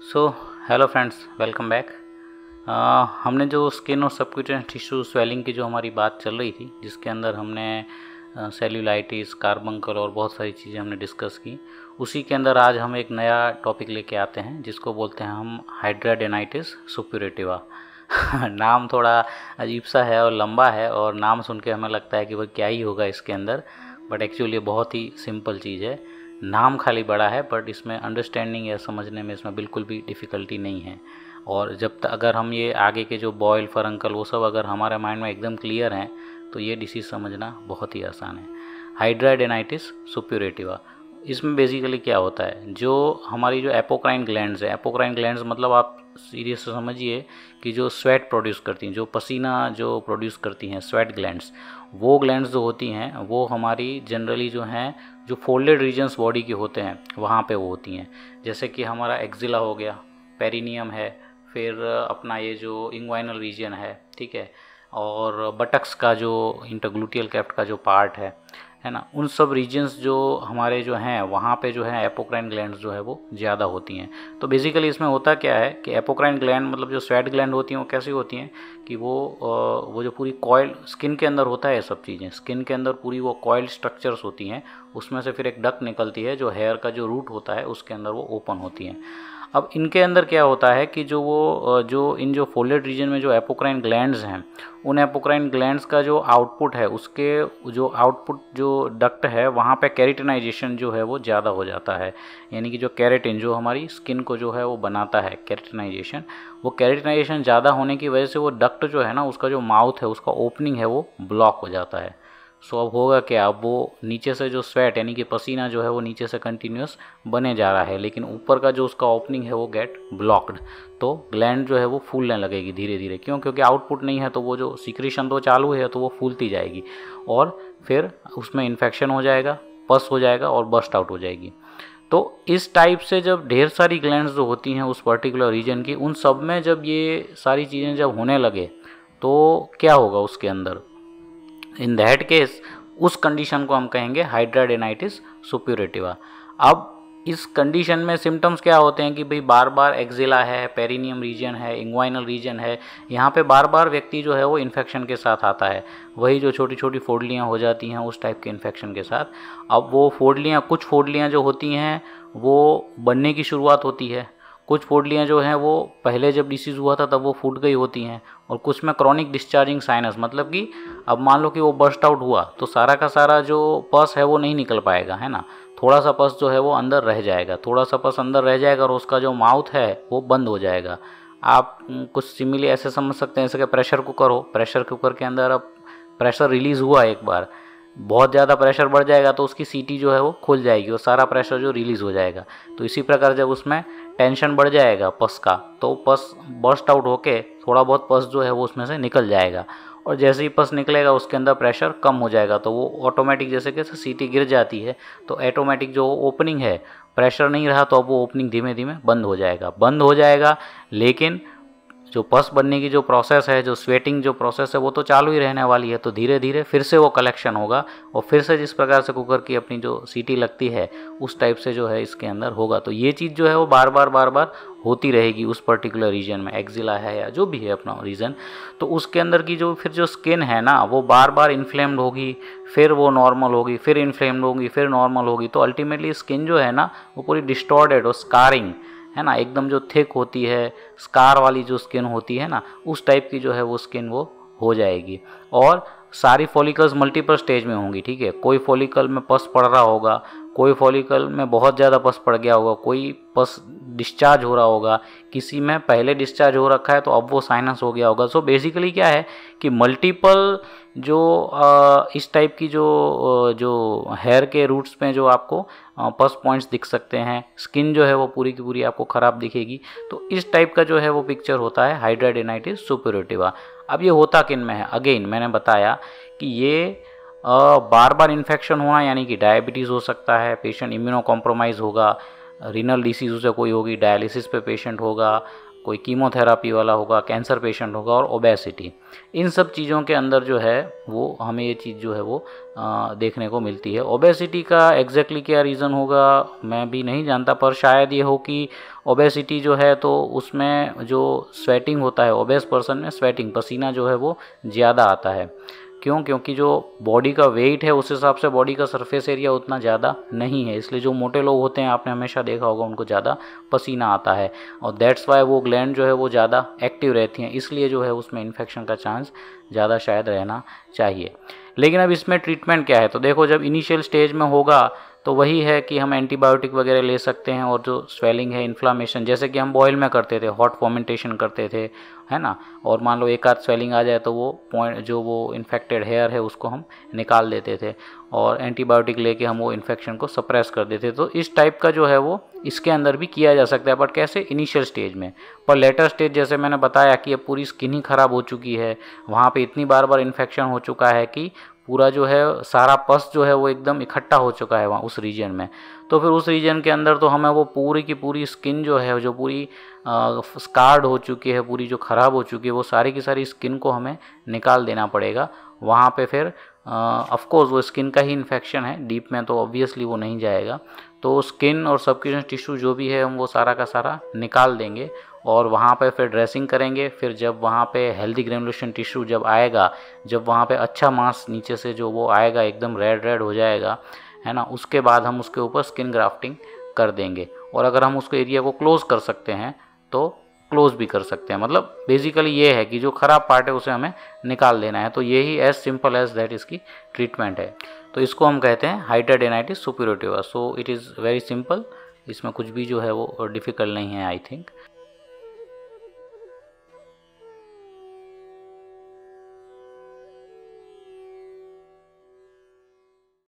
So hello friends, welcome back. हमने जो skin और सबक्यूटेनियस टिश्यू स्वेलिंग की जो हमारी बात चल रही थी, जिसके अंदर हमने सेल्यूलाइटिस, कार्बंकल और बहुत सारी चीज़ें हमने डिस्कस की, उसी के अंदर आज हम एक नया टॉपिक लेके आते हैं जिसको बोलते हैं हम हाइड्राडेनाइटिस सुप्यूरेटिवा। नाम थोड़ा अजीब सा है और लंबा है, और नाम सुन के हमें लगता है कि वह क्या ही होगा इसके अंदर, बट एक्चुअली बहुत ही सिंपल चीज़ है। नाम खाली बड़ा है, बट इसमें अंडरस्टैंडिंग या समझने में इसमें बिल्कुल भी डिफ़िकल्टी नहीं है। और जब तक अगर हम ये आगे के जो बॉयल, फरंकल, वो सब अगर हमारे माइंड में एकदम क्लियर हैं तो ये डिसीज़ समझना बहुत ही आसान है। हाइड्राडेनाइटिस सुप्यूरेटिवा, इसमें बेसिकली क्या होता है, जो हमारी जो एपोक्राइन ग्लैंड्स है, एपोक्राइन ग्लैंड्स मतलब आप सीरियस समझिए कि जो स्वेट प्रोड्यूस करती हैं, जो पसीना जो प्रोड्यूस करती हैं, स्वेट ग्लैंड्स, वो ग्लैंड्स जो होती हैं वो हमारी जनरली जो हैं, जो फोल्डेड रीजन्स बॉडी के होते हैं वहाँ पे वो होती हैं। जैसे कि हमारा एक्जिला हो गया, पेरिनियम है, फिर अपना ये जो इंग्वाइनल रीजन है, ठीक है, और बटक्स का जो इंटरग्लूटियल कैफ्ट का जो पार्ट है ना, उन सब रीजन्स जो हमारे जो हैं वहाँ पे जो है एपोक्राइन ग्लैंड्स जो है वो ज़्यादा होती हैं। तो बेसिकली इसमें होता क्या है कि एपोक्राइन ग्लैंड मतलब जो स्वेट ग्लैंड होती हैं वो कैसी होती हैं कि वो जो पूरी कॉइल स्किन के अंदर होता है, ये सब चीज़ें स्किन के अंदर पूरी वो कॉइल स्ट्रक्चर्स होती हैं, उसमें से फिर एक डक्ट निकलती है जो हेयर का जो रूट होता है उसके अंदर वो ओपन होती हैं। अब इनके अंदर क्या होता है कि जो इन जो फोल्डेड रीजन में जो एपोक्राइन ग्लैंड्स हैं, उन एपोक्राइन ग्लैंड्स का जो आउटपुट है, उसके जो आउटपुट जो डक्ट है वहाँ पे केराटिनाइजेशन जो है वो ज़्यादा हो जाता है। यानी कि जो केराटिन जो हमारी स्किन को जो है वो बनाता है, केराटिनाइजेशन, वो केराटिनाइजेशन ज़्यादा होने की वजह से वो डक्ट जो है ना, उसका जो माउथ है, उसका ओपनिंग है वो ब्लॉक हो जाता है। सो अब होगा क्या, अब वो नीचे से जो स्वेट यानी कि पसीना जो है वो नीचे से कंटिन्यूस बने जा रहा है, लेकिन ऊपर का जो उसका ओपनिंग है वो गेट ब्लॉक्ड। तो ग्लैंड जो है वो फूलने लगेगी धीरे धीरे, क्योंकि आउटपुट नहीं है, तो वो जो सिक्रीशन तो चालू है तो वो फूलती जाएगी, और फिर उसमें इन्फेक्शन हो जाएगा, पस हो जाएगा और बस्ट आउट हो जाएगी। तो इस टाइप से जब ढेर सारी ग्लैंड्स जो होती हैं उस पर्टिकुलर रीजन की, उन सब में जब ये सारी चीज़ें जब होने लगे तो क्या होगा उसके अंदर, इन दैट केस उस कंडीशन को हम कहेंगे हाइड्राडेनाइटिस सुप्यूरेटिवा। अब इस कंडीशन में सिम्टम्स क्या होते हैं कि भाई बार बार एक्जिला है, पेरिनियम रीजन है, इंग्वाइनल रीजन है, यहाँ पे बार बार व्यक्ति जो है वो इन्फेक्शन के साथ आता है, वही जो छोटी छोटी फोड़लियाँ हो जाती हैं उस टाइप के इन्फेक्शन के साथ। अब वो फोड़लियाँ, कुछ फोड़लियाँ जो होती हैं वो बनने की शुरुआत होती है, कुछ फोड़लियाँ जो हैं वो पहले जब डिसीज़ हुआ था तब वो फूट गई होती हैं, और कुछ में क्रॉनिक डिस्चार्जिंग साइनस, मतलब कि अब मान लो कि वो बर्स्ट आउट हुआ तो सारा का सारा जो पस है वो नहीं निकल पाएगा, है ना, थोड़ा सा पस जो है वो अंदर रह जाएगा, थोड़ा सा पस अंदर रह जाएगा और उसका जो माउथ है वो बंद हो जाएगा। आप कुछ सिमिली ऐसे समझ सकते हैं जैसे कि प्रेशर कुकर हो, प्रेशर कुकर के अंदर अब प्रेशर रिलीज़ हुआ एक बार, बहुत ज़्यादा प्रेशर बढ़ जाएगा तो उसकी सीटी जो है वो खुल जाएगी और सारा प्रेशर जो रिलीज़ हो जाएगा। तो इसी प्रकार जब उसमें टेंशन बढ़ जाएगा पस का, तो पस बर्स्ट आउट होके थोड़ा बहुत पस जो है वो उसमें से निकल जाएगा, और जैसे ही पस निकलेगा उसके अंदर प्रेशर कम हो जाएगा, तो वो ऑटोमेटिक जैसे कि सीटी गिर जाती है तो ऑटोमेटिक जो ओपनिंग है, प्रेशर नहीं रहा तो अब वो ओपनिंग धीमे धीमे बंद हो जाएगा। लेकिन जो पस बनने की जो प्रोसेस है, जो स्वेटिंग जो प्रोसेस है, वो तो चालू ही रहने वाली है, तो धीरे धीरे फिर से वो कलेक्शन होगा और फिर से जिस प्रकार से कुकर की अपनी जो सीटी लगती है उस टाइप से जो है इसके अंदर होगा। तो ये चीज़ जो है वो बार बार होती रहेगी उस पर्टिकुलर रीजन में, एक्जिला है या जो भी है अपना रीजन। तो उसके अंदर की जो फिर जो स्किन है ना वो बार बार इन्फ्लेम्ड होगी, फिर वो नॉर्मल होगी, फिर इन्फ्लेम्ड होगी, फिर नॉर्मल होगी। तो अल्टीमेटली स्किन जो है ना वो पूरी डिस्टॉर्टेड और स्कारिंग है ना, एकदम जो थिक होती है, स्कार वाली जो स्किन होती है ना, उस टाइप की जो है वो स्किन वो हो जाएगी। और सारी फॉलिकल्स मल्टीपल स्टेज में होंगी, ठीक है, कोई फॉलिकल में पस पड़ रहा होगा, कोई फॉलिकल में बहुत ज़्यादा पस पड़ गया होगा, कोई पस डिस्चार्ज हो रहा होगा, किसी में पहले डिस्चार्ज हो रखा है तो अब वो साइनस हो गया होगा। सो बेसिकली क्या है कि मल्टीपल जो इस टाइप की जो हेयर के रूट्स में जो आपको पस पॉइंट्स दिख सकते हैं, स्किन जो है वो पूरी की पूरी आपको ख़राब दिखेगी। तो इस टाइप का जो है वो पिक्चर होता है हाइड्राडेनाइटिस सुप्यूरेटिवा। अब ये होता किन में है, अगेन मैंने बताया कि ये बार बार इन्फेक्शन होना, यानी कि डायबिटीज़ हो सकता है, पेशेंट इम्यूनो कॉम्प्रोमाइज़ होगा, रीनल डिसीज़ से कोई होगी, डायलिसिस पे पेशेंट होगा, कोई कीमोथेरापी वाला होगा, कैंसर पेशेंट होगा और ओबेसिटी, इन सब चीज़ों के अंदर जो है वो हमें ये चीज़ जो है वो देखने को मिलती है। ओबेसिटी का एग्जैक्टली क्या रीज़न होगा मैं भी नहीं जानता, पर शायद ये हो कि ओबेसिटी जो है तो उसमें जो स्वेटिंग होता है, ओबेस पर्सन में स्वेटिंग, पसीना जो है वो ज़्यादा आता है। क्यों? क्योंकि जो बॉडी का वेट है उस हिसाब से बॉडी का सरफेस एरिया उतना ज़्यादा नहीं है, इसलिए जो मोटे लोग होते हैं आपने हमेशा देखा होगा उनको ज़्यादा पसीना आता है, और दैट्स वाई वो ग्लैंड जो है वो ज़्यादा एक्टिव रहती हैं, इसलिए जो है उसमें इन्फेक्शन का चांस ज़्यादा शायद रहना चाहिए। लेकिन अब इसमें ट्रीटमेंट क्या है? तो देखो, जब इनिशियल स्टेज में होगा तो वही है कि हम एंटीबायोटिक वगैरह ले सकते हैं, और जो स्वेलिंग है, इन्फ्लामेशन, जैसे कि हम बॉयल में करते थे, हॉट फॉर्मेंटेशन करते थे, है ना, और मान लो एक आध स्वेलिंग आ जाए तो वो पॉइंट जो वो इन्फेक्टेड हेयर है उसको हम निकाल देते थे, और एंटीबायोटिक लेके हम वो इन्फेक्शन को सप्रेस कर देते थे। तो इस टाइप का जो है वो इसके अंदर भी किया जा सकता है, बट कैसे? इनिशियल स्टेज में। पर लेटर स्टेज जैसे मैंने बताया कि अब पूरी स्किन ही ख़राब हो चुकी है, वहाँ पे इतनी बार इन्फेक्शन हो चुका है कि पूरा जो है सारा पस जो है वो एकदम इकट्ठा हो चुका है वहाँ उस रीजन में, तो फिर उस रीजन के अंदर तो हमें वो पूरी की पूरी स्किन जो है, जो पूरी स्कार्ड हो चुकी है, पूरी जो ख़राब हो चुकी है, वो सारी की सारी स्किन को हमें निकाल देना पड़ेगा। वहाँ पे फिर ऑफ कोर्स वो स्किन का ही इन्फेक्शन है, डीप में तो ऑब्वियसली वो नहीं जाएगा, तो स्किन और सबक्यूटेनियस टिश्यू जो भी है हम वो सारा का सारा निकाल देंगे, और वहाँ पे फिर ड्रेसिंग करेंगे। फिर जब वहाँ पे हेल्दी ग्रेनुलेशन टिश्यू जब आएगा, जब वहाँ पे अच्छा मांस नीचे से जो वो आएगा, एकदम रेड रेड हो जाएगा, है ना, उसके बाद हम उसके ऊपर स्किन ग्राफ्टिंग कर देंगे। और अगर हम उसको एरिया को क्लोज कर सकते हैं तो क्लोज भी कर सकते हैं। मतलब बेसिकली ये है कि जो ख़राब पार्ट है उसे हमें निकाल देना है। तो यही एज सिंपल एज दैट इसकी ट्रीटमेंट है। तो इसको हम कहते हैं hidradenitis suppurativa. So it is very simple, इसमें कुछ भी जो है वो डिफ़िकल्ट नहीं है आई थिंक।